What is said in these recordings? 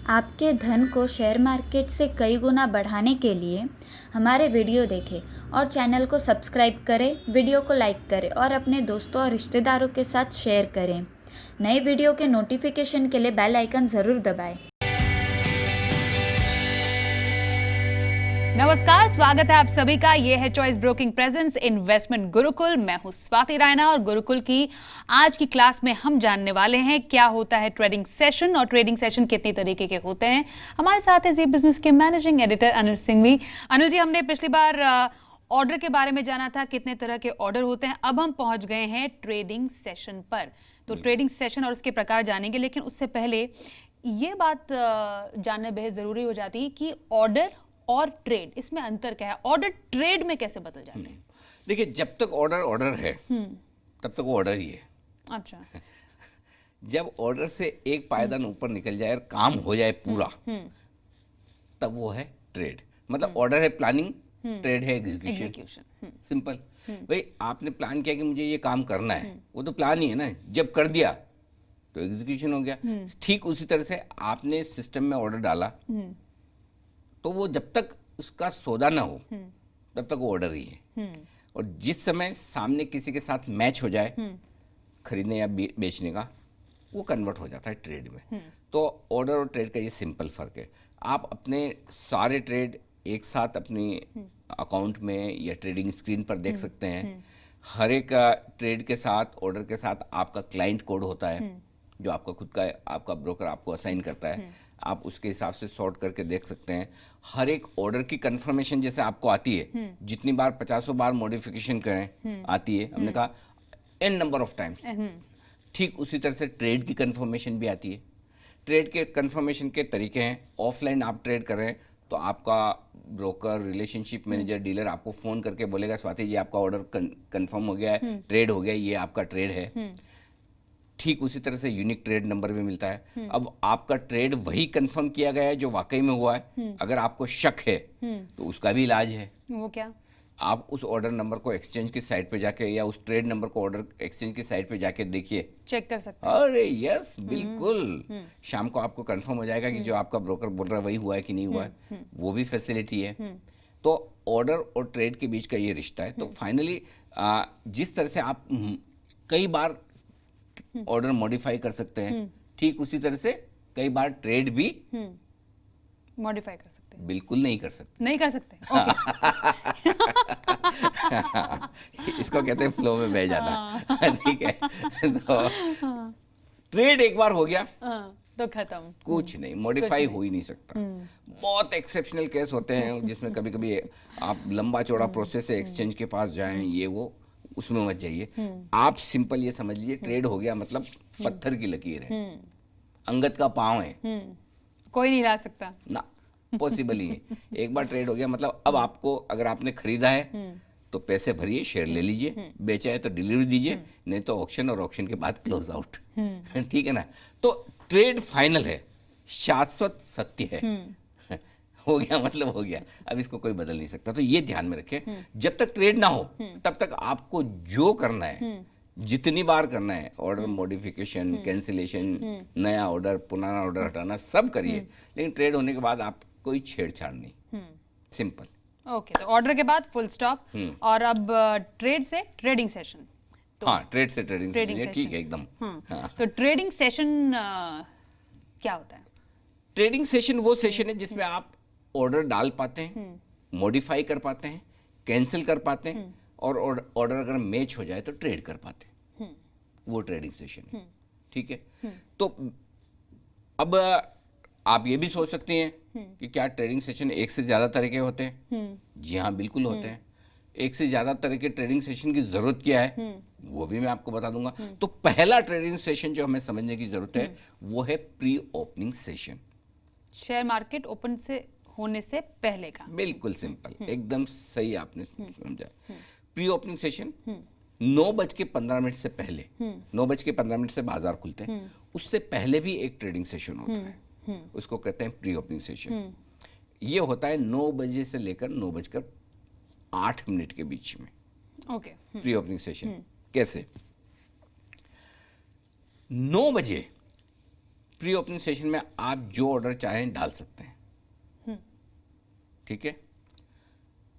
आपके धन को शेयर मार्केट से कई गुना बढ़ाने के लिए हमारे वीडियो देखें और चैनल को सब्सक्राइब करें, वीडियो को लाइक करें और अपने दोस्तों और रिश्तेदारों के साथ शेयर करें। नए वीडियो के नोटिफिकेशन के लिए बेल आइकन ज़रूर दबाएं। नमस्कार, स्वागत है आप सभी का। ये है choice broking presence investment Gurukul. मैं हूं स्वाति रायना और गुरुकुल की आज की क्लास में हम जानने वाले हैं क्या होता है ट्रेडिंग सेशन और ट्रेडिंग सेशन कितनी तरीके के होते हैं। हमारे साथ है जी बिजनेस के मैनेजिंग एडिटर अनिल सिंघवी। अनिल जी, हमने पिछली बार ऑर्डर के बारे में जाना था, कितने तरह के ऑर्डर होते हैं। अब हम पहुंच गए हैं ट्रेडिंग सेशन पर, तो ट्रेडिंग सेशन और उसके प्रकार जानेंगे। लेकिन उससे पहले ये बात जानना बेहद जरूरी हो जाती है कि ऑर्डर और ट्रेड, इसमें अंतर क्या है? ऑर्डर ट्रेड में कैसे बदल जाते हैं? देखिए, जब तक ऑर्डर है तब तक वो ऑर्डर ही है। अच्छा। जब ऑर्डर से एक पायदान ऊपर निकल जाए और काम हो जाए पूरा, तब वो है ट्रेड। मतलब ऑर्डर है प्लानिंग, ट्रेड है एग्जीक्यूशन। सिंपल। भाई, आपने प्लान किया कि मुझे ये काम करना है, वो तो प्लान ही है ना। जब कर दिया तो एग्जीक्यूशन हो गया। ठीक उसी तरह से आपने सिस्टम में ऑर्डर डाला, तो वो जब तक उसका सौदा ना हो तब तक वो ऑर्डर ही है। और जिस समय सामने किसी के साथ मैच हो जाए खरीदने या बेचने का, वो कन्वर्ट हो जाता है ट्रेड में। तो ऑर्डर और ट्रेड का ये सिंपल फर्क है। आप अपने सारे ट्रेड एक साथ अपनी अकाउंट में या ट्रेडिंग स्क्रीन पर देख सकते हैं। हर एक ट्रेड के साथ, ऑर्डर के साथ आपका क्लाइंट कोड होता है, जो आपका खुद का आपका ब्रोकर आपको असाइन करता है। आप उसके हिसाब से सॉर्ट करके देख सकते हैं। हर एक ऑर्डर की कंफर्मेशन जैसे आपको आती है, जितनी बार 50 बार मॉडिफिकेशन करें आती है, हमने कहा एन नंबर ऑफ टाइम्स, ठीक उसी तरह से ट्रेड की कंफर्मेशन भी आती है। ट्रेड के कंफर्मेशन के तरीके हैं। ऑफलाइन आप ट्रेड कर रहे हैं तो आपका ब्रोकर, रिलेशनशिप मैनेजर, डीलर आपको फ़ोन करके बोलेगा, स्वाति जी आपका ऑर्डर कंफर्म हो गया है, ट्रेड हो गया, ये आपका ट्रेड है। ठीक उसी तरह से यूनिक ट्रेड नंबर भी मिलता है। अब आपका ट्रेड वही कंफर्म किया गया है जो वाकई में हुआ है। अगर आपको शक है तो उसका भी इलाज है। वो क्या? आप उस ऑर्डर नंबर को एक्सचेंज की साइट पे जाके, या उस ट्रेड नंबर को ऑर्डर एक्सचेंज की साइट पे जाके देखिए, चेक कर सकते हैं। अरे यस, बिल्कुल। शाम को आपको कंफर्म हो जाएगा कि जो आपका ब्रोकर बोल रहा है वही हुआ है कि नहीं हुआ है। वो भी फैसिलिटी है। तो ऑर्डर और ट्रेड के बीच का ये रिश्ता है। तो फाइनली जिस तरह से आप कई बार ऑर्डर मॉडिफाई कर सकते हैं, ठीक उसी तरह से कई बार ट्रेड भी मॉडिफाई कर सकते हैं। बिल्कुल नहीं कर सकते। नहीं कर सकते, ओके। इसको कहते हैं फ्लो में बह जाना। ठीक है। तो ट्रेड एक बार हो गया तो खत्म, कुछ नहीं, मॉडिफाई हो ही नहीं सकता। बहुत एक्सेप्शनल केस होते हैं जिसमें कभी कभी आप लंबा चौड़ा प्रोसेस से एक्सचेंज के पास जाएं, ये वो, उसमें मत जाइए। आप सिंपल ये समझ लीजिए, ट्रेड हो गया मतलब पत्थर की लकीर है, अंगद का पांव है, कोई नहीं ला सकता ना, पॉसिबल ही है। एक बार ट्रेड हो गया मतलब अब आपको, अगर आपने खरीदा है तो पैसे भरिए, शेयर ले लीजिए, बेचा है तो डिलीवरी दीजिए, नहीं तो ऑक्शन, और ऑक्शन के बाद क्लोज आउट। ठीक है ना। तो ट्रेड फाइनल है, शाश्वत सत्य है। हो गया मतलब हो गया, अब इसको कोई बदल नहीं सकता। तो ये ध्यान में रखें, जब तक ट्रेड ना हो तब तक आपको जो करना है, जितनी बार करना है, ऑर्डर मॉडिफिकेशन, कैंसिलेशन, नया ऑर्डर, पुराना ऑर्डर हटाना, सब करिए। लेकिन ट्रेड होने के बाद आप कोई छेड़छाड़ नहीं। सिंपल। ओके, तो ऑर्डर के बाद फुल स्टॉप। और अब ट्रेड से ट्रेडिंग सेशन। तो हाँ, ट्रेड से ट्रेडिंग सेशन, ठीक है एकदम। हाँ। तो ट्रेडिंग सेशन क्या होता है? ट्रेडिंग सेशन वो सेशन है जिसमें आप ऑर्डर डाल पाते हैं, मॉडिफाई कर पाते हैं, कैंसिल कर पाते हैं, और ऑर्डर अगर मैच हो जाए तो ट्रेड कर पाते हैं। वो ट्रेडिंग सेशन है। ठीक है। तो अब आप ये भी सोच सकते हैं कि क्या ट्रेडिंग सेशन एक से ज्यादा तरह के होते हैं? जी हाँ, बिल्कुल होते हैं। एक से ज्यादा तरह के ट्रेडिंग सेशन की जरूरत क्या है, वो भी मैं आपको बता दूंगा। तो पहला ट्रेडिंग सेशन जो हमें समझने की जरूरत है वो है pre opening session. Share market open से होने से पहले का। बिल्कुल सिंपल, एकदम सही आपने समझा। प्री ओपनिंग सेशन 9:15 से पहले, 9:15 से बाजार खुलते हैं, उससे पहले भी एक ट्रेडिंग सेशन होता है। उसको कहते हैं प्री ओपनिंग सेशन। ये होता है 9 बजे से लेकर 9:08 के बीच में। ओके। प्री ओपनिंग सेशन कैसे? 9 बजे प्री ओपनिंग सेशन में आप जो ऑर्डर चाहें डाल सकते हैं, ठीक है,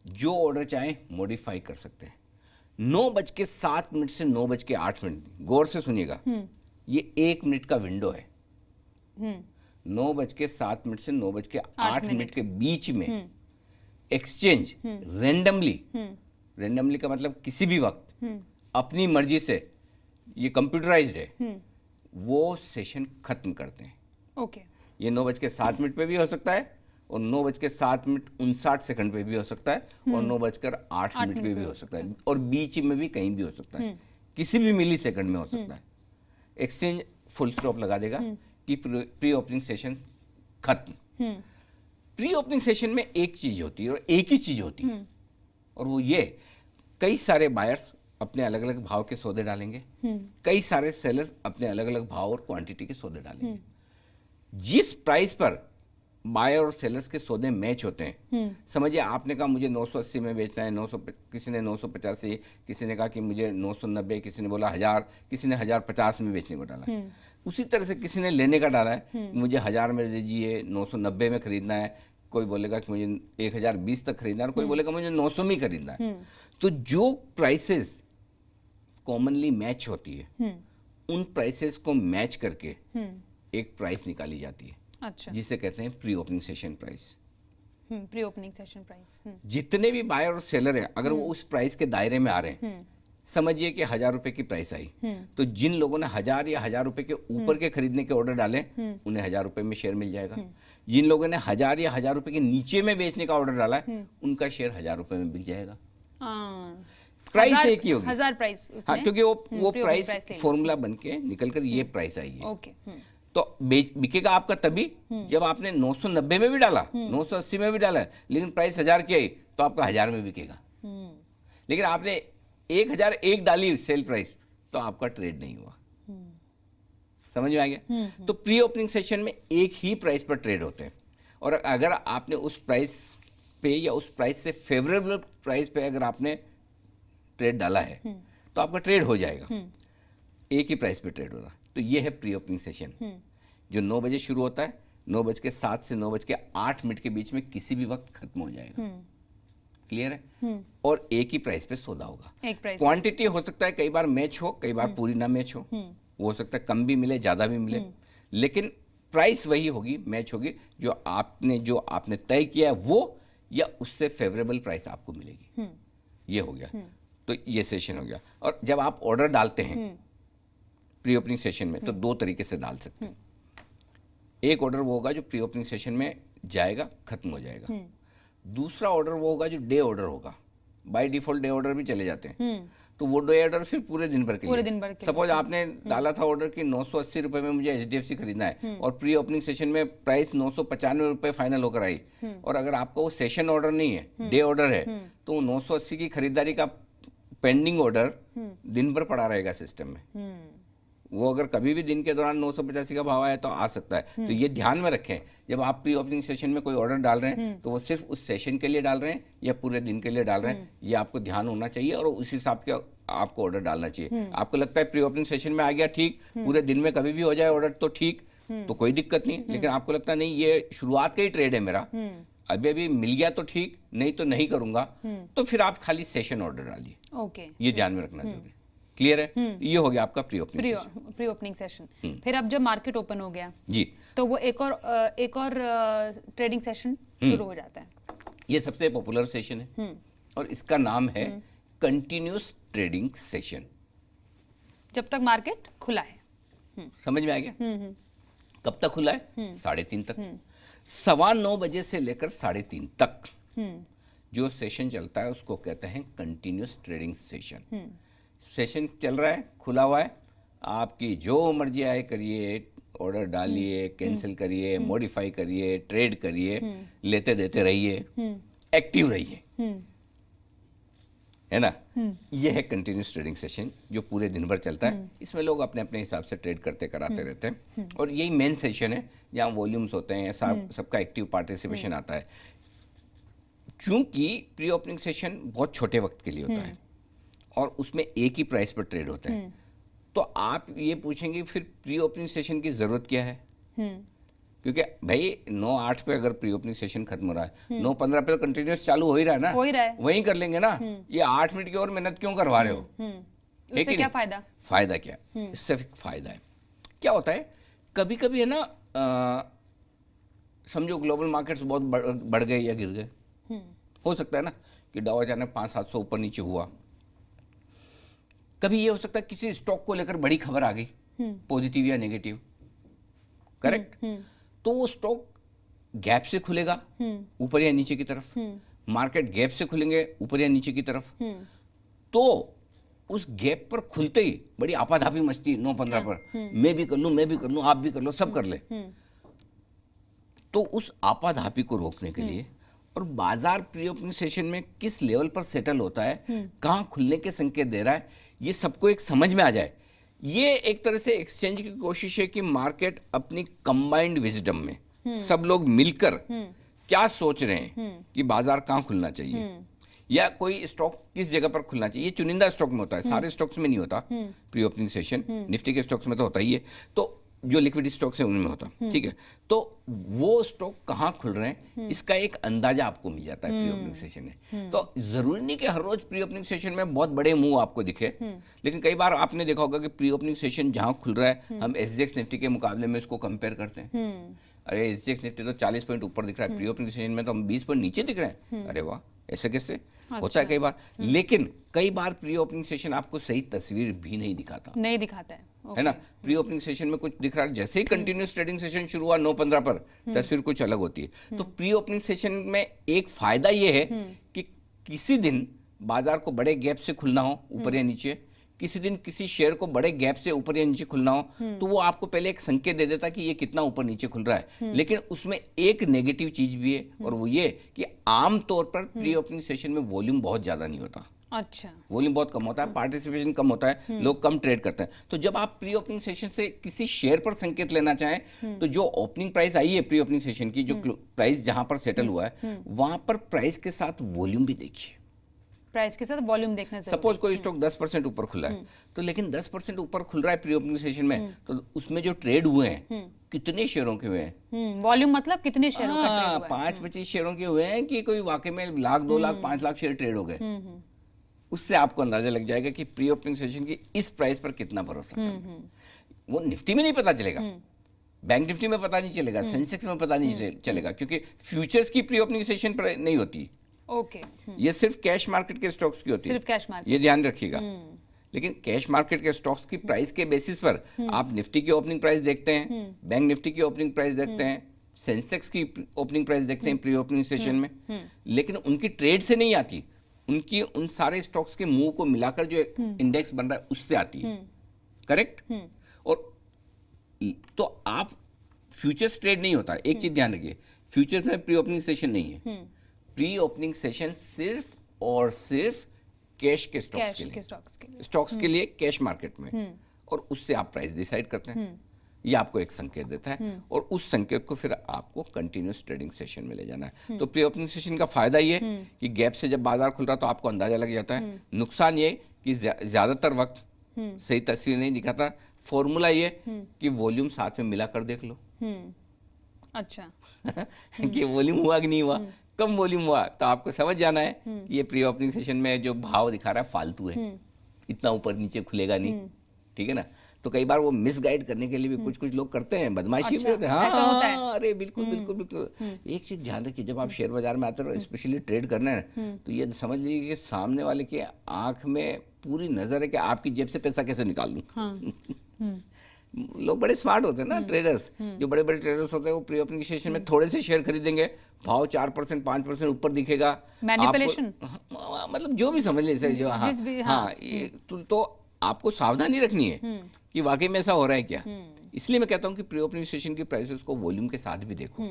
जो ऑर्डर चाहें मॉडिफाई कर सकते हैं। 9:07 से 9:08, गौर से सुनिएगा, ये 1 मिनट का विंडो है। 9:07 से 9:08 के बीच में एक्सचेंज रेंडमली का मतलब किसी भी वक्त अपनी मर्जी से, ये कंप्यूटराइज्ड है, वो सेशन खत्म करते हैं। ओके। ये 9:07 पे भी हो सकता है और 9:07:59 पे भी हो सकता है और 9:08 पे भी हो सकता है और बीच में भी कहीं भी हो सकता है, किसी भी मिली सेकंड में हो सकता है। एक्सचेंज फुल स्टॉप लगा देगा कि प्री ओपनिंग सेशन खत्म। प्री ओपनिंग सेशन में एक चीज होती है और एक ही चीज होती है, और वो ये, कई सारे बायर्स अपने अलग अलग भाव के सौदे डालेंगे, कई सारे सेलर्स अपने अलग अलग भाव और क्वांटिटी के सौदे डालेंगे। जिस प्राइस पर बायर और सेलर्स के सौदे मैच होते हैं, समझिए आपने कहा मुझे 980 में बेचना है, 900, किसी ने 985, किसी ने कहा कि मुझे 990, किसी ने बोला 1000, किसी ने 1050 में बेचने को डाला। उसी तरह से किसी ने लेने का डाला है, मुझे 1000 में दीजिए, 990 में खरीदना है, कोई बोलेगा कि मुझे 1020 तक खरीदना है और कोई बोलेगा मुझे 900 में खरीदना है। तो जो प्राइसेस कॉमनली मैच होती है, उन प्राइसेस को मैच करके एक प्राइस निकाली जाती है। अच्छा। जिसे कहते हैं pre opening session price. Pre opening session price. जितने भी बायर और सेलर हैं, अगर वो उस प्राइस के दायरे में आ रहे हैं, समझिए कि 1000 रुपए की प्राइस आई, तो जिन लोगों ने 1000 या 1000 रुपए के ऊपर के खरीदने के ऑर्डर डाले, उन्हें 1000 रुपए में शेयर मिल जाएगा। जिन लोगों ने 1000 या 1000 रुपए के नीचे में बेचने का ऑर्डर डाला है, उनका शेयर 1000 रुपए में बिक जाएगा। प्राइस एक ही होगी, 1000 प्राइस। हाँ, क्योंकि वो प्राइस फॉर्मूला बन के निकल कर ये प्राइस आई है। ओके। तो बिकेगा आपका तभी जब आपने 990 में भी डाला, 980 में भी डाला, लेकिन प्राइस 1000 की आई, तो आपका 1000 में बिकेगा। लेकिन आपने 1001 डाली सेल प्राइस, तो आपका ट्रेड नहीं हुआ। समझ में आ गया? तो प्री ओपनिंग सेशन में एक ही प्राइस पर ट्रेड होते हैं, और अगर आपने उस प्राइस पे या उस प्राइस से फेवरेबल प्राइस पे अगर आपने ट्रेड डाला है, तो आपका ट्रेड हो जाएगा। एक ही प्राइस पे ट्रेड होगा। तो ये है प्री ओपनिंग सेशन, जो 9 बजे शुरू होता है, 9:07 से 9:08 के बीच में किसी भी वक्त खत्म हो जाएगा। क्लियर है? और एक ही प्राइस पे सौदा होगा। एक प्राइस। क्वांटिटी हो सकता है कई बार मैच हो, कई बार पूरी ना मैच हो, वो हो सकता है कम भी मिले, ज्यादा भी मिले, लेकिन प्राइस वही होगी, मैच होगी, जो आपने तय किया है वो, या उससे फेवरेबल प्राइस आपको मिलेगी। ये हो गया। तो ये सेशन हो गया। और जब आप ऑर्डर डालते हैं प्री ओपनिंग सेशन में, तो 2 तरीके से डाल सकते हैं। एक ऑर्डर वो होगा जो प्री ओपनिंग सेशन में जाएगा, खत्म हो जाएगा। दूसरा ऑर्डर वो होगा जो डे ऑर्डर होगा। बाय डिफॉल्ट डे ऑर्डर भी चले जाते हैं, तो वो डे ऑर्डर फिर पूरे दिन भर के लिए। सपोज आपने डाला था ऑर्डर कि 980 रुपए में मुझे HDFC खरीदना है, और प्री ओपनिंग सेशन में प्राइस 995 रुपए फाइनल होकर आई, और अगर आपका वो सेशन ऑर्डर नहीं है, डे ऑर्डर है, तो 980 की खरीदारी का पेंडिंग ऑर्डर दिन भर पड़ा रहेगा सिस्टम में। वो अगर कभी भी दिन के दौरान 985 का भाव आया तो आ सकता है। तो ये ध्यान में रखें, जब आप प्री ओपनिंग सेशन में कोई ऑर्डर डाल रहे हैं, तो वो सिर्फ उस सेशन के लिए डाल रहे हैं या पूरे दिन के लिए डाल रहे हैं, ये आपको ध्यान होना चाहिए, और उस हिसाब के आपको ऑर्डर डालना चाहिए। आपको लगता है प्री ओपनिंग सेशन में आ गया, ठीक, पूरे दिन में कभी भी हो जाए ऑर्डर तो ठीक, तो कोई दिक्कत नहीं। लेकिन आपको लगता है नहीं, ये शुरुआत का ही ट्रेड है मेरा, अभी मिल गया तो ठीक, नहीं तो नहीं करूंगा, तो फिर आप खाली सेशन ऑर्डर डालिए। ओके, ये ध्यान में रखना जरूरी। क्लियर है? ये हो गया आपका प्री ओपनिंग सेशन। फिर अब जब मार्केट ओपन हो गया जी, तो वो एक और ट्रेडिंग सेशन शुरू हो जाता है। ये सबसे पॉपुलर सेशन है, और इसका नाम है कंटिन्यूस ट्रेडिंग सेशन। जब तक मार्केट खुला है। समझ में आ गया? कब तक खुला है? 3:30 तक। 9:15 बजे से लेकर 3:30 तक जो सेशन चलता है उसको कहते हैं कंटिन्यूस ट्रेडिंग सेशन। सेशन चल रहा है, खुला हुआ है, आपकी जो मर्जी आए करिए, ऑर्डर डालिए, कैंसिल करिए, मॉडिफाई करिए, ट्रेड करिए, लेते देते रहिए, एक्टिव रहिए, है ना? ये है कंटिन्यूस ट्रेडिंग सेशन जो पूरे दिन भर चलता है। इसमें लोग अपने अपने हिसाब से ट्रेड करते कराते रहते हैं, और यही मेन सेशन है जहाँ वॉल्यूम्स होते हैं, सबका एक्टिव पार्टिसिपेशन आता है। चूंकि प्री ओपनिंग सेशन बहुत छोटे वक्त के लिए होता है और उसमें एक ही प्राइस पर ट्रेड होता है, तो आप ये पूछेंगे फिर प्री ओपनिंग सेशन की जरूरत क्या है? क्योंकि भाई 9-8 पे अगर प्री ओपनिंग सेशन खत्म हो रहा है, 9-15 पे कंटिन्यूस चालू हो ही रहा है ना, हो ही रहा है। वहीं कर लेंगे ना। ये 8 मिनट की और मेहनत क्यों करवा रहे हो? उससे क्या फायदा? फायदा क्या? इससे फायदा है, क्या होता है कभी कभी है ना, समझो ग्लोबल मार्केट्स बहुत बढ़ गए या गिर गए, हो सकता है ना कि डाउ अचानक 500-700 ऊपर नीचे हुआ। कभी ये हो सकता है किसी स्टॉक को लेकर बड़ी खबर आ गई, पॉजिटिव या नेगेटिव, करेक्ट? तो वो स्टॉक गैप से खुलेगा ऊपर या नीचे की तरफ, मार्केट गैप से खुलेंगे ऊपर या नीचे की तरफ। तो उस गैप पर खुलते ही बड़ी आपाधापी मचती 9-15 पर, मैं भी कर लूं, मैं भी कर लूं, आप भी कर लो, सब कर ले। तो उस आपाधापी को रोकने के लिए, और बाजार प्री ओपनिंग सेशन में किस लेवल पर सेटल होता है, कहां खुलने के संकेत दे रहा है, ये सबको एक समझ में आ जाए। ये एक तरह से एक्सचेंज की कोशिश है कि मार्केट अपनी कंबाइंड विजडम में सब लोग मिलकर क्या सोच रहे हैं कि बाजार कहां खुलना चाहिए, या कोई स्टॉक किस जगह पर खुलना चाहिए। ये चुनिंदा स्टॉक में होता है, सारे स्टॉक्स में नहीं होता प्री ओपनिंग सेशन, निफ्टी के स्टॉक्स में तो होता ही है, तो जो लिक्विडिटी स्टॉक्स है उनमें होता, ठीक है। तो वो स्टॉक कहाँ खुल रहे हैं इसका एक अंदाजा आपको मिल जाता है प्री ओपनिंग सेशन में। तो जरूरी नहीं कि हर रोज प्री ओपनिंग सेशन में बहुत बड़े मूव आपको दिखे, लेकिन कई बार आपने देखा होगा कि प्री ओपनिंग सेशन जहां खुल रहा है, हम एसजीएक्स निफ्टी के मुकाबले में इसको कंपेयर करते हैं। अरे एसजीएक्स निफ्टी तो 40 पॉइंट ऊपर दिख रहा है, प्री ओपनिंग सेशन में तो हम 20 पॉइंट नीचे दिख रहे हैं। अरे वाह, ऐसे कैसे होता है कई बार। लेकिन कई बार प्री ओपनिंग सेशन आपको सही तस्वीर भी नहीं दिखाता है, है ना। प्री ओपनिंग सेशन में कुछ दिख रहा है, जैसे ही कंटिन्यूस ट्रेडिंग सेशन शुरू हुआ 9-15 पर, तस्वीर कुछ अलग होती है। तो प्री ओपनिंग सेशन में एक फायदा ये है कि किसी दिन बाजार को बड़े गैप से खुलना हो ऊपर या नीचे, किसी दिन किसी शेयर को बड़े गैप से ऊपर या नीचे खुलना हो, तो वो आपको पहले एक संकेत दे देता कि ये कितना ऊपर नीचे खुल रहा है। लेकिन उसमें एक नेगेटिव चीज भी है, और वो ये कि आमतौर पर प्री ओपनिंग सेशन में वॉल्यूम बहुत ज्यादा नहीं होता। अच्छा, वॉल्यूम बहुत कम होता है, पार्टिसिपेशन कम होता है, लोग कम ट्रेड करते हैं। तो जब आप प्री ओपनिंग सेशन से किसी शेयर पर संकेत लेना चाहें, तो जो ओपनिंग प्राइस आई है प्री ओपनिंग सेशन की, जो प्राइस जहां पर सेटल हुआ है, वहां पर प्राइस के साथ वॉल्यूम भी देखिए। प्राइस के साथ वॉल्यूम देखना जरूरी। सपोज कोई स्टॉक 10% ऊपर खुला है, तो लेकिन 10% ऊपर खुल रहा है प्री ओपनिंग सेशन में, तो उसमें जो ट्रेड हुए हैं कितने शेयरों के हुए हैं? वॉल्यूम मतलब कितने शेयरों का ट्रेड हुआ है? 5-25 शेयरों के हुए हैं कि कोई वाकई में 1 लाख 2 लाख 5 लाख शेयर ट्रेड हो गए। उससे आपको अंदाजा लग जाएगा कि प्री ओपनिंग सेशन की इस प्राइस पर कितना भरोसा करना है। वो निफ्टी में नहीं पता चलेगा, बैंक निफ्टी में पता नहीं चलेगा, सेंसेक्स में पता नहीं चलेगा, क्योंकि फ्यूचर्स की प्री ओपनिंग सेशन पर नहीं होती। ओके, ये सिर्फ कैश मार्केट के स्टॉक्स की होती है, सिर्फ कैश मार्केट, ये ध्यान रखिएगा। लेकिन कैश मार्केट के स्टॉक्स की प्राइस के बेसिस पर आप निफ्टी की ओपनिंग प्राइस देखते हैं, बैंक निफ्टी की ओपनिंग प्राइस देखते हैं, सेंसेक्स की ओपनिंग प्राइस देखते हैं प्री ओपनिंग सेशन में, लेकिन उनकी ट्रेड से नहीं आती, उनकी उन सारे स्टॉक्स के मूव को मिलाकर जो इंडेक्स बन रहा है उससे आती है, करेक्ट। और तो आप फ्यूचर्स ट्रेड नहीं होता, एक चीज ध्यान रखिए, फ्यूचर्स में प्री ओपनिंग सेशन नहीं है। प्री ओपनिंग सेशन सिर्फ और सिर्फ कैश के स्टॉक्स के लिए कैश मार्केट में, और उससे आप प्राइस डिसाइड करते हैं। ये आपको एक संकेत देता है, और उस संकेत को फिर आपको कंटिन्यूस ट्रेडिंग सेशन में ले जाना है। तो प्री ओपनिंग सेशन का फायदा ये कि गैप से जब बाजार खुल रहा तो आपको अंदाजा लग जाता है। नुकसान ये कि ज्यादातर वक्त सही तस्वीर नहीं दिखाता। फॉर्मूला ये कि वॉल्यूम साथ में मिलाकर देख लो। अच्छा कि वॉल्यूम हुआ कि नहीं हुआ, कम वॉल्यूम हुआ तो आपको समझ जाना है कि ये प्री ओपनिंग सेशन में जो भाव दिखा रहा है फालतू है, इतना ऊपर नीचे खुलेगा नहीं, ठीक है ना। तो कई बार वो मिसगाइड करने के लिए भी कुछ लोग करते हैं, बदमाशी भी होते हैं। हाँ, अरे बिल्कुल बिल्कुल बिल्कुल। एक चीज ध्यान रखिए, जब आप शेयर बाजार में आते हो, स्पेशली ट्रेड करना है, तो ये समझ लीजिए कि सामने वाले की आंख में पूरी नजर है कि आपकी जेब से पैसा कैसे निकाल लूं। लोग बड़े स्मार्ट होते हैं ना ट्रेडर्स, जो बड़े बड़े ट्रेडर्स होते हैं, वो प्री ओपनिंग सेशन में थोड़े से शेयर खरीदेंगे, भाव 4% 5% ऊपर दिखेगा, मैनिपुलेशन, मतलब जो भी समझ लीजिए जो। हाँ, तो आपको सावधानी रखनी है कि वाकई में ऐसा हो रहा है क्या। इसलिए मैं कहता हूं कि प्री ओपनिंग सेशन की प्राइसेस को वॉल्यूम के साथ भी देखो,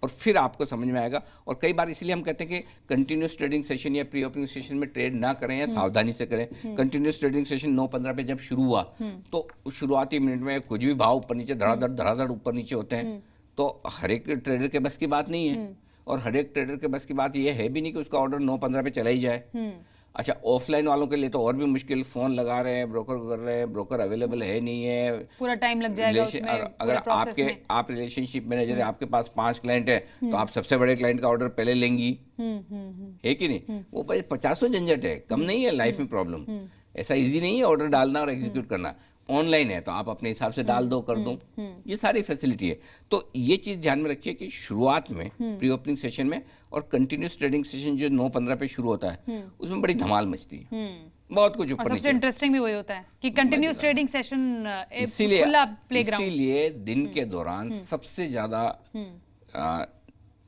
और फिर आपको समझ में आएगा। और कई बार इसलिए हम कहते हैं कि कंटिन्यूस ट्रेडिंग सेशन या प्री ओपनिंग सेशन में ट्रेड ना करें, या सावधानी से करें। कंटिन्यूस ट्रेडिंग सेशन 9-15 पे जब शुरू हुआ, तो शुरुआती मिनट में कुछ भी भाव ऊपर नीचे धड़ाधड़ ऊपर नीचे होते हैं, तो हर एक ट्रेडर के बस की बात नहीं है, और हर एक ट्रेडर के बस की बात यह है भी नहीं कि उसका ऑर्डर 9-15 पे चला ही जाए। अच्छा, ऑफलाइन वालों के लिए तो और भी मुश्किल, फोन लगा रहे हैं, ब्रोकर कर रहे हैं, ब्रोकर अवेलेबल है नहीं है, पूरा टाइम लग जाएगा उसमें, अगर पूरे प्रोसेस में। आप रिलेशनशिप मैनेजर है, आपके पास 5 क्लाइंट है, तो आप सबसे बड़े क्लाइंट का ऑर्डर पहले लेंगी, है कि नहीं? वो भाई 50 झंझट है, कम नहीं है लाइफ में प्रॉब्लम। ऐसा इजी नहीं है ऑर्डर डालना और एग्जीक्यूट करना। ऑनलाइन है तो आप अपने हिसाब से डाल दो, कर दो, ये सारी फैसिलिटी है। तो ये चीज़ ध्यान में रखिए कि शुरुआत में प्री ओपनिंग सेशन में और कंटिन्यूस ट्रेडिंग सेशन जो 9:15 पे शुरू होता है, उसमें बड़ी धमाल मचती है, बहुत कुछ ऊपर सबसे नीचे। इंटरेस्टिंग भी वही होता है कि कंटिन्यूस ट्रेडिंग सेशन, इसीलिए दिन के दौरान सबसे ज्यादा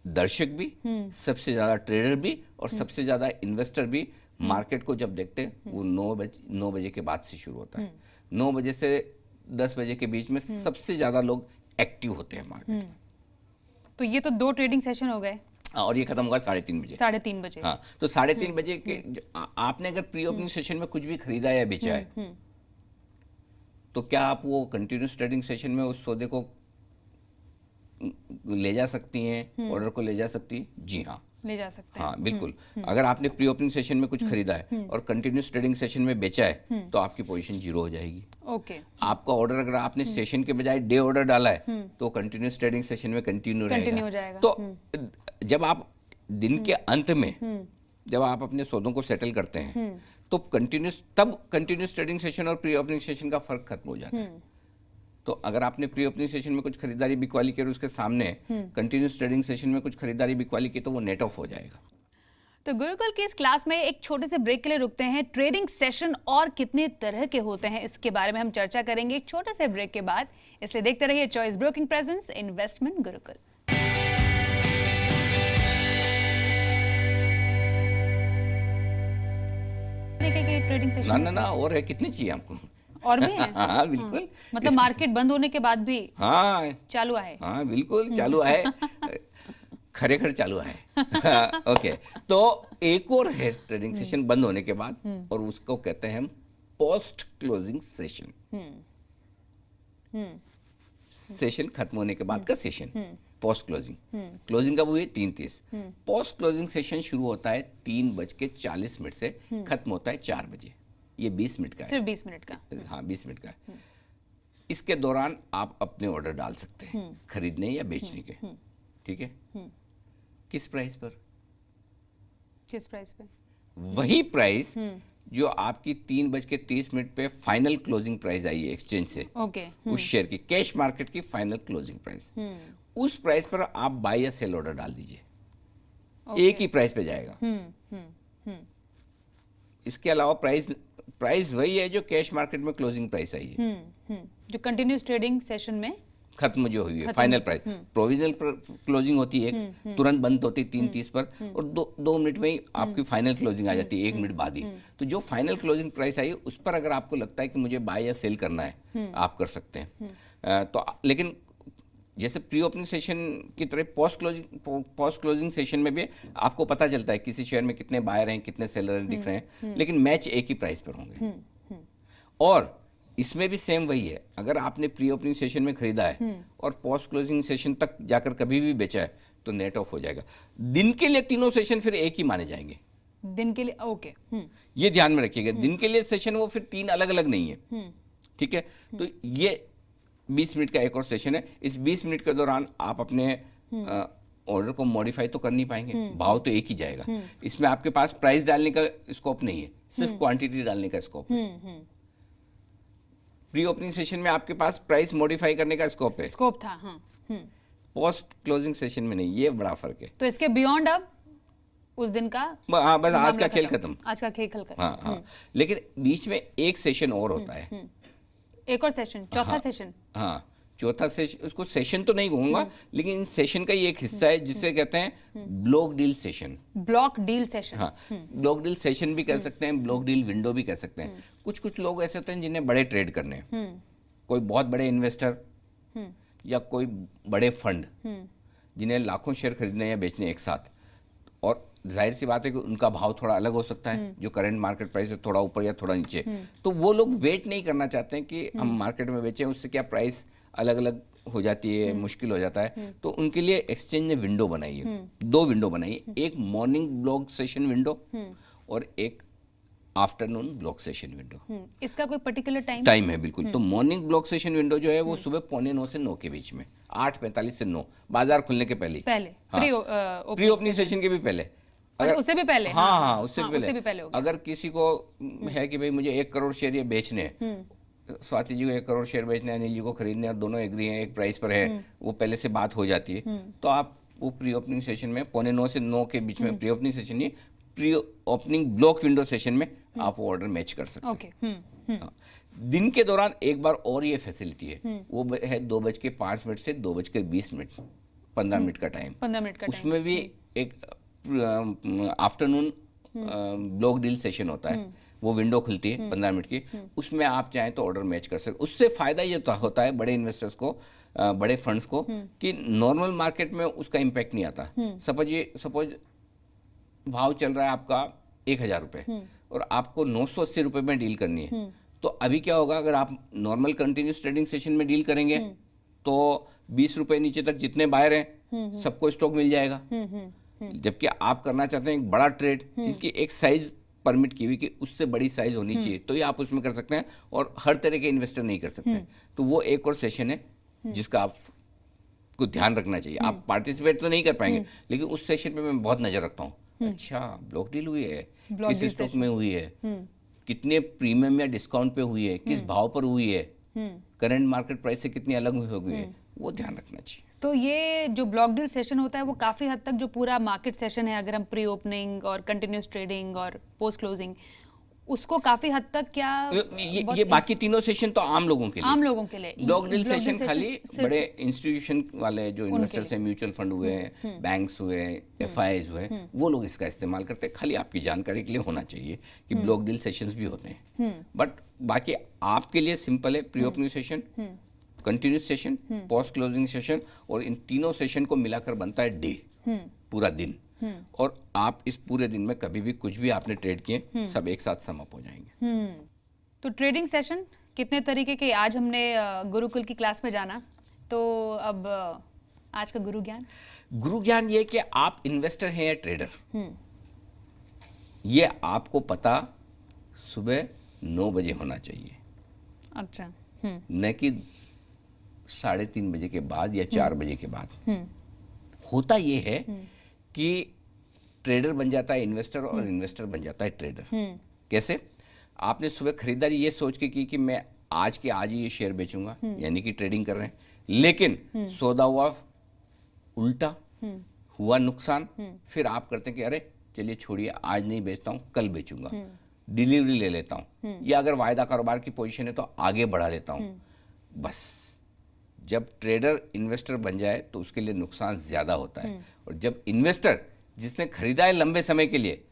दर्शक भी, सबसे ज्यादा ट्रेडर भी और सबसे ज्यादा इन्वेस्टर भी मार्केट को जब देखते हैं वो 9 बजे के बाद से शुरू होता है। 9 बजे से 10 बजे के बीच में सबसे ज्यादा लोग एक्टिव होते हैं मार्केट। तो ये तो 2 ट्रेडिंग सेशन हो गए, और ये खत्म होगा 3:30 बजे। 3:30 बजे। हाँ, तो 3:30 बजे के आपने अगर प्री ओपनिंग सेशन में कुछ भी खरीदा या बेचा है, तो क्या आप वो कंटिन्यूस ट्रेडिंग सेशन में उस सौदे को ले जा सकती हैं, ऑर्डर को ले जा सकती हैं? जी हाँ, ले जा सकते हैं। हाँ बिल्कुल। अगर आपने प्री ओपनिंग सेशन में कुछ खरीदा है और कंटिन्यूस ट्रेडिंग सेशन में बेचा है, तो आपकी पोजीशन 0 हो जाएगी। ओके। आपका ऑर्डर अगर आपने सेशन के बजाय डे ऑर्डर डाला है, तो कंटिन्यूस ट्रेडिंग सेशन में कंटिन्यू हो जाएगा। रहेगा। तो जब आप दिन के अंत में जब आप अपने सौदों को सेटल करते हैं, तो कंटिन्यूस ट्रेडिंग सेशन और प्री ओपनिंग सेशन का फर्क खत्म हो जाता है। तो अगर आपने प्री ओपनिंग सेशन में कुछ खरीदारी बिकवाली की और उसके सामने कंटिन्यूस ट्रेडिंग सेशन में कुछ खरीदारी बिकवाली की, तो वो नेट ऑफ हो जाएगा। तो गुरुकुल की इस क्लास में एक छोटे से ब्रेक के लिए रुकते हैं। ट्रेडिंग सेशन और कितने तरह के होते हैं इसके बारे में हम चर्चा करेंगे एक छोटे से ब्रेक के बाद। इसलिए देखते रहिए choice broking presence investment Gurukul. Trading session ना और है, कितनी चाहिए आपको? और भी है? हाँ बिल्कुल। मतलब मार्केट बंद होने के बाद भी हाँ चालू है? हाँ बिल्कुल चालू है, खरेखर चालू है। ओके, तो एक और है ट्रेडिंग सेशन बंद होने के बाद, और उसको कहते हैं हम पोस्ट क्लोजिंग सेशन। सेशन खत्म होने के बाद का सेशन पोस्ट क्लोजिंग। क्लोजिंग कब हुई? 3:30। पोस्ट क्लोजिंग सेशन शुरू होता है 3:40 से, खत्म होता है 4 बजे। ये 20 मिनट का है, सिर्फ 20 मिनट का। हाँ 20 मिनट का है। इसके दौरान आप अपने ऑर्डर डाल सकते हैं, खरीदने या बेचने के। ठीक है? किस प्राइस पर? किस प्राइस पे? वही प्राइस जो आपकी 3:30 पे फाइनल क्लोजिंग प्राइस आई है एक्सचेंज से। ओके। उस शेयर की, कैश मार्केट की फाइनल क्लोजिंग प्राइस, उस प्राइस पर आप बाय या सेल ऑर्डर डाल दीजिए। एक ही प्राइस पे जाएगा। इसके अलावा प्राइस वही है जो कैश मार्केट में क्लोजिंग प्राइस आई है, जो कंटिन्यूस ट्रेडिंग सेशन में खत्म जो हुई है फाइनल प्राइस। प्रोविजनल क्लोजिंग होती है, तुरंत बंद होती है 3:30 पर, और 2 मिनट में ही आपकी फाइनल क्लोजिंग आ जाती है, 1 मिनट बाद ही। तो जो फाइनल क्लोजिंग प्राइस आई है, उस पर अगर आपको लगता है कि मुझे बाय या सेल करना है, आप कर सकते हैं। तो लेकिन जैसे प्री ओपनिंग सेशन की तरह पोस्ट क्लोजिंग सेशन में भी आपको पता चलता है किसी शेयर में कितने बायर हैं, कितने सेलर दिख रहे हैं, लेकिन मैच एक ही प्राइस पर होंगे। और इसमें भी सेम वही है, अगर आपने प्री ओपनिंग सेशन में खरीदा है और पोस्ट क्लोजिंग सेशन तक जाकर कभी भी बेचा है, तो नेट ऑफ हो जाएगा। दिन के लिए तीनों सेशन फिर एक ही माने जाएंगे। दिन के लिए? ओके। ये ध्यान में रखिएगा, दिन के लिए सेशन वो फिर 3 अलग अलग नहीं है। ठीक है? तो ये 20 मिनट का एक और सेशन है। इस 20 मिनट के दौरान आप अपने ऑर्डर को मॉडिफाई तो कर नहीं पाएंगे, भाव तो एक ही जाएगा। इसमें आपके पास प्राइस डालने का स्कोप नहीं है, सिर्फ क्वांटिटी डालने का स्कोप है। प्री ओपनिंग सेशन में आपके पास प्राइस मॉडिफाई करने का स्कोप था। हाँ। पोस्ट क्लोजिंग सेशन में नहीं, ये बड़ा फर्क है। तो इसके बियॉन्ड अब उस दिन का, हाँ बस आज का खेल खत्म। आज का खेल खत्म। हाँ। लेकिन बीच में एक सेशन और होता है, एक और सेशन, चौथा सेशन। हाँ, चौथा सेशन, उसको सेशन तो नहीं कहूंगा, लेकिन सेशन का ही एक हिस्सा है जिसे कहते हैं block deal session. Block deal session. हाँ, ब्लॉक डील सेशन भी कह सकते हैं, ब्लॉक डील विंडो भी कह सकते हैं। कुछ लोग ऐसे होते हैं जिन्हें बड़े ट्रेड करने हैं, कोई बहुत बड़े इन्वेस्टर या कोई बड़े फंड जिन्हें लाखों शेयर खरीदने या बेचने एक साथ, और जाहिर सी बात है कि उनका भाव थोड़ा अलग हो सकता है, जो करंट मार्केट प्राइस है थोड़ा ऊपर या थोड़ा नीचे। तो वो लोग वेट नहीं करना चाहते हैं कि हम मार्केट में बेचें, उससे क्या प्राइस अलग अलग हो जाती है, मुश्किल हो जाता है। तो उनके लिए एक्सचेंज ने विंडो बनाई है, 2 विंडो बनाई है, एक मॉर्निंग ब्लॉक सेशन विंडो और एक आफ्टरनून ब्लॉक सेशन विंडो। इसका कोई पर्टिकुलर टाइम है बिल्कुल। तो मॉर्निंग ब्लॉक सेशन विंडो जो है वो सुबह 8:45 से 9 के बीच में, 8:45 से 9, बाजार खुलने के पहले। हाँ, प्री ओपनिंग सेशन के भी पहले, अगर उससे भी पहले। हाँ, उससे भी पहले अगर किसी को है कि भाई मुझे 1 करोड़ शेयर ये बेचने हैं, स्वाति जी को 1 करोड़ शेयर बेचने, अनिल जी को खरीदने, और दोनों एग्री हैं, एक प्राइस पर है, वो पहले से बात हो जाती है, तो आप वो प्री ओपनिंग सेशन में 8:45 से 9 के बीच में, प्री ओपनिंग सेशन नहीं, pre opening block window session में आप वो ऑर्डर मैच कर सकते हैं। हाँ। दिन के दौरान एक बार और ये फैसिलिटी है, वो है 2:05 से 2:20, 15 मिनट का टाइम। 15 मिनट का टाइम। उसमें भी एक आफ्टरनून ब्लॉक डील सेशन होता है, वो विंडो खुलती है 15 मिनट की, उसमें आप चाहें तो ऑर्डर मैच कर सकते। उससे फायदा ये होता है बड़े इन्वेस्टर्स को, बड़े फंड्स को, कि नॉर्मल मार्केट में उसका इम्पैक्ट नहीं आता। सपोज भाव चल रहा है आपका 1,000 रुपये और आपको 980 रुपये में डील करनी है, तो अभी क्या होगा, अगर आप नॉर्मल कंटिन्यूस ट्रेडिंग सेशन में डील करेंगे तो 20 रुपये नीचे तक जितने बायर हैं सबको स्टॉक मिल जाएगा। जबकि आप करना चाहते हैं एक बड़ा ट्रेड, जिसकी एक साइज परमिट की हुई कि उससे बड़ी साइज होनी चाहिए, तो ये आप उसमें कर सकते हैं, और हर तरह के इन्वेस्टर नहीं कर सकते। तो वो एक और सेशन है जिसका आप को ध्यान रखना चाहिए। आप पार्टिसिपेट तो नहीं कर पाएंगे, लेकिन उस सेशन पे मैं बहुत नजर रखता हूँ। अच्छा, ब्लॉक डील हुई है, किस स्टॉक में हुई है, कितने प्रीमियम या डिस्काउंट पे हुई है, किस भाव पर हुई है, करंट मार्केट प्राइस से कितनी अलग हुई है, वो ध्यान रखना चाहिए। तो ये जो ब्लॉक डील सेशन होता है वो काफी हद तक जो पूरा मार्केट सेशन है, अगर हम प्री ओपनिंग और कंटिन्यूस ट्रेडिंग और पोस्ट क्लोजिंग, उसको काफी हद तक क्या ये बाकी तीनों सेशन तो आम लोगों के लिए, ब्लॉक डील सेशन खाली बड़े इंस्टीट्यूशन वाले जो इन्वेस्टर्स हैं, म्यूचुअल फंड हुए हैं, बैंक्स हुए हैं, एफआईआईज हुए हैं, वो लोग इसका इस्तेमाल करते हैं। खाली आपकी जानकारी के लिए होना चाहिए कि ब्लॉक डील सेशंस भी होते हैं, बट बाकी आपके लिए सिंपल है, pre opening session, continuous session, post closing session, और इन तीनों सेशन को मिलाकर बनता है डे, पूरा दिन। और आप इस पूरे दिन में कभी भी कुछ भी आपने ट्रेड किए, सब एक साथ सम अप हो जाएंगे। तो ट्रेडिंग सेशन कितने तरीके के, आज हमने गुरुकुल की क्लास में जाना, तो अब आज का गुरु ज्ञान ये कि आप इन्वेस्टर हैं या ट्रेडर, ये आपको पता सुबह 9 बजे होना चाहिए। अच्छा। न कि 3:30 बजे के बाद या 4 बजे के बाद। होता ये है कि ट्रेडर बन जाता है इन्वेस्टर, और इन्वेस्टर बन जाता है ट्रेडर। कैसे? आपने सुबह खरीदारी ये सोच के की कि मैं आज के आज ही ये शेयर बेचूंगा, यानी कि ट्रेडिंग कर रहे हैं, लेकिन सौदा हुआ उल्टा, हुआ नुकसान, फिर आप करते हैं कि अरे चलिए छोड़िए, आज नहीं बेचता हूँ, कल बेचूंगा, डिलीवरी ले लेता हूँ, या अगर वायदा कारोबार की पोजीशन है तो आगे बढ़ा लेता हूँ। बस जब ट्रेडर इन्वेस्टर बन जाए तो उसके लिए नुकसान ज्यादा होता है, और जब इन्वेस्टर जिसने खरीदा है लंबे समय के लिए,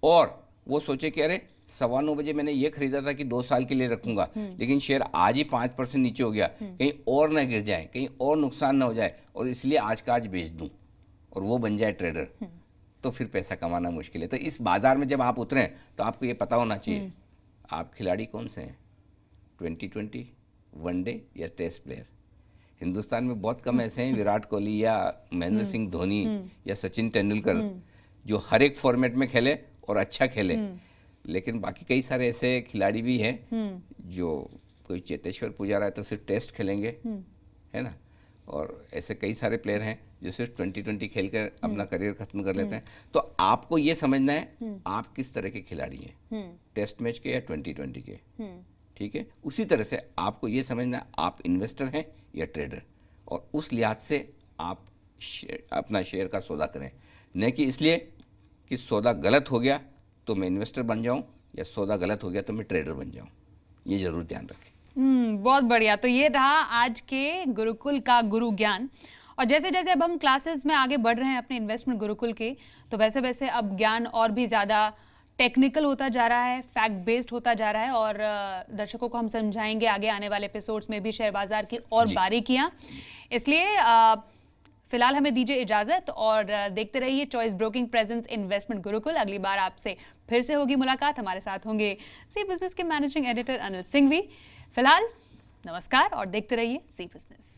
और वो सोचे कि अरे 9:15 बजे मैंने ये खरीदा था कि 2 साल के लिए रखूंगा, लेकिन शेयर आज ही 5% नीचे हो गया, कहीं और ना गिर जाए, कहीं और नुकसान ना हो जाए, और इसलिए आज का आज बेच दूं, और वो बन जाए ट्रेडर, तो फिर पैसा कमाना मुश्किल है। तो इस बाजार में जब आप उतरे तो आपको ये पता होना चाहिए आप खिलाड़ी कौन से हैं, 2020, वनडे या टेस्ट प्लेयर। हिंदुस्तान में बहुत कम ऐसे हैं, विराट कोहली या महेंद्र सिंह धोनी या सचिन तेंदुलकर, जो हर एक फॉर्मेट में खेले और अच्छा खेले, लेकिन बाकी कई सारे ऐसे खिलाड़ी भी हैं जो, कोई चेतेश्वर पुजारा है तो सिर्फ टेस्ट खेलेंगे, है ना, और ऐसे कई सारे प्लेयर हैं जो सिर्फ 2020 खेल कर अपना करियर खत्म कर लेते हैं। तो आपको ये समझना है आप किस तरह के खिलाड़ी हैं, टेस्ट मैच के या 2020 के, ठीक है। उसी तरह से आपको ये समझना है आप इन्वेस्टर हैं या ट्रेडर, और उस लिहाज से आप अपना शेयर का सौदा करें, न कि इसलिए कि सौदा गलत हो गया तो मैं इन्वेस्टर बन जाऊं, या सौदा गलत हो गया तो मैं ट्रेडर बन जाऊं। ये जरूर ध्यान रखें। बहुत बढ़िया। तो ये रहा आज के गुरुकुल का गुरु ज्ञान, और जैसे जैसे अब हम क्लासेस में आगे बढ़ रहे हैं अपने इन्वेस्टमेंट गुरुकुल के, तो वैसे वैसे अब ज्ञान और भी ज़्यादा टेक्निकल होता जा रहा है, फैक्ट बेस्ड होता जा रहा है, और दर्शकों को हम समझाएंगे आगे आने वाले एपिसोड्स में भी शेयर बाजार की और बारीकियां। इसलिए फिलहाल हमें दीजिए इजाजत, और देखते रहिए choice broking presence investment Gurukul. अगली बार आपसे फिर से होगी मुलाकात, हमारे साथ होंगे सी बिजनेस के मैनेजिंग एडिटर अनिल सिंघवी। फिलहाल नमस्कार, और देखते रहिए सी बिजनेस।